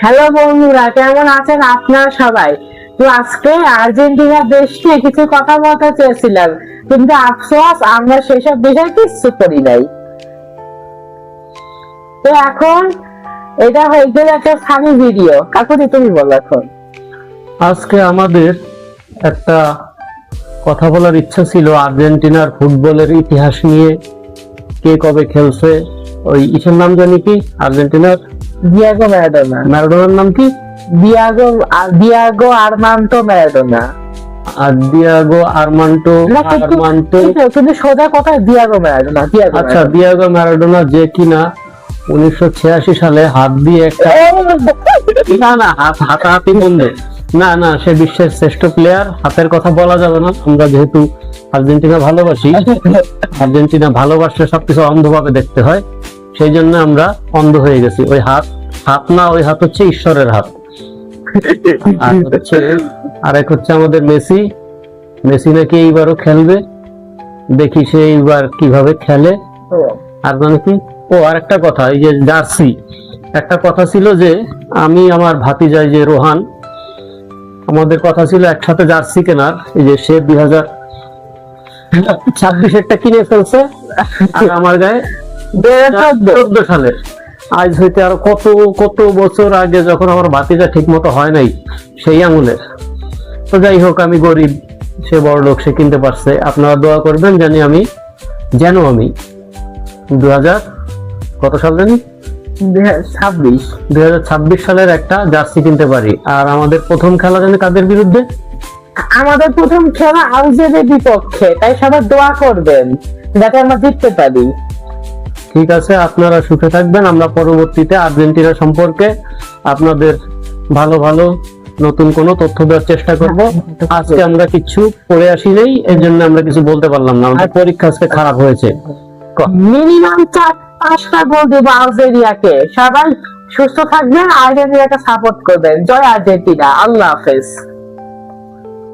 Hello বন্ধুরা, কেমন আছেন আপনারা সবাই? তো আজকে আর্জেন্টিনা দেশ নিয়ে কিছু কথা বলতে চেয়েছিলাম, কিন্তু আফসোস আমরা সেসব বিষয় কিছু করি নাই। তো এখন এটা হয়ে গেল একটা ফানি ভিডিও। কাকুতি তুমি বলো এখন। আজকে আমাদের একটা কথা বলার ইচ্ছা ছিল আর্জেন্টিনার ফুটবলের ইতিহাস নিয়ে। কে কবে খেলছে, ওই ইসের নাম জানি কি আর্জেন্টিনার? Diego Maradona. ম্যারাডোনার নাম কি? Diego Armando Maradona. আর ডিয়াগো আর্মান্ডো কিন্তু সোজা কথা ডিয়াগো ম্যারাডোনা। আচ্ছা, ডিয়াগো ম্যারাডোনা যে কিনা 1986 সালে হাত দিয়ে একটা না হাতাহাতি বন্ধে না সে বিশ্বের শ্রেষ্ঠ প্লেয়ার। হাতের কথা বলা যাবে না, আমরা যেহেতু আর্জেন্টিনা ভালোবাসি। আর্জেন্টিনা ভালোবাসলে সবকিছু অন্ধভাবে দেখতে হয়, সেই জন্য আমরা অন্ধ হয়ে গেছি। ওই হাত না, ওই হাত হচ্ছে ঈশ্বরের হাত। আরেক হচ্ছে আমাদের মেসি নাকি এইবারও খেলবে, দেখি সে এইবার কিভাবে খেলে। আর মানে কি, আর একটা কথা, এই যে জার্সি, একটা কথা ছিল যে আমি আমার ভাতিজাই যে রোহান, আমাদের কথা ছিল একসাথে জার্সি কেনার। এই যে সে 2026-এরটা কিনে ফেলছে, আর আমার গায়ে 2014 সালে। আজ হইতে আরো কত কত বছর আগে, যখন আমার ভাতিজা ঠিক মতো হয় নাই সেই আঙুলের। তো যাই হোক, আমি গরিব, সে বড় লোক, সে কিনতে পারছে। আপনারা দোয়া করবেন আমি 2000 কত সাল জানি 2026 সালের একটা জার্সি কিনতে পারি। আর আমাদের প্রথম খেলা জানি কাদের বিরুদ্ধে? আমাদের প্রথম খেলা আলজেরিয়ার বিপক্ষে, তাই সবাই দোয়া করবেন যাতে আমরা জিততে পারি। ঠিক আছে, আপনারা সুখে থাকবেন। আমরা পরবর্তীতে আর্জেন্টিনা সম্পর্কে আপনাদের ভালো ভালো নতুন কোনো তথ্য দেওয়ার চেষ্টা করব। আজকে আমরা কিছু পড়ে আসি নাই, এর জন্য আমরা কিছু বলতে পারলাম না। আমাদের পরীক্ষা আজকে খারাপ হয়েছে। মিনিমাম 4-5টা গোল দেবো আলজেরিয়াকে। সবাই সুস্থ থাকবেন, আর্জেন্টিনাকে সাপোর্ট করবেন। জয় আর্জেন্টিনা, আল্লাহ হাফেজ।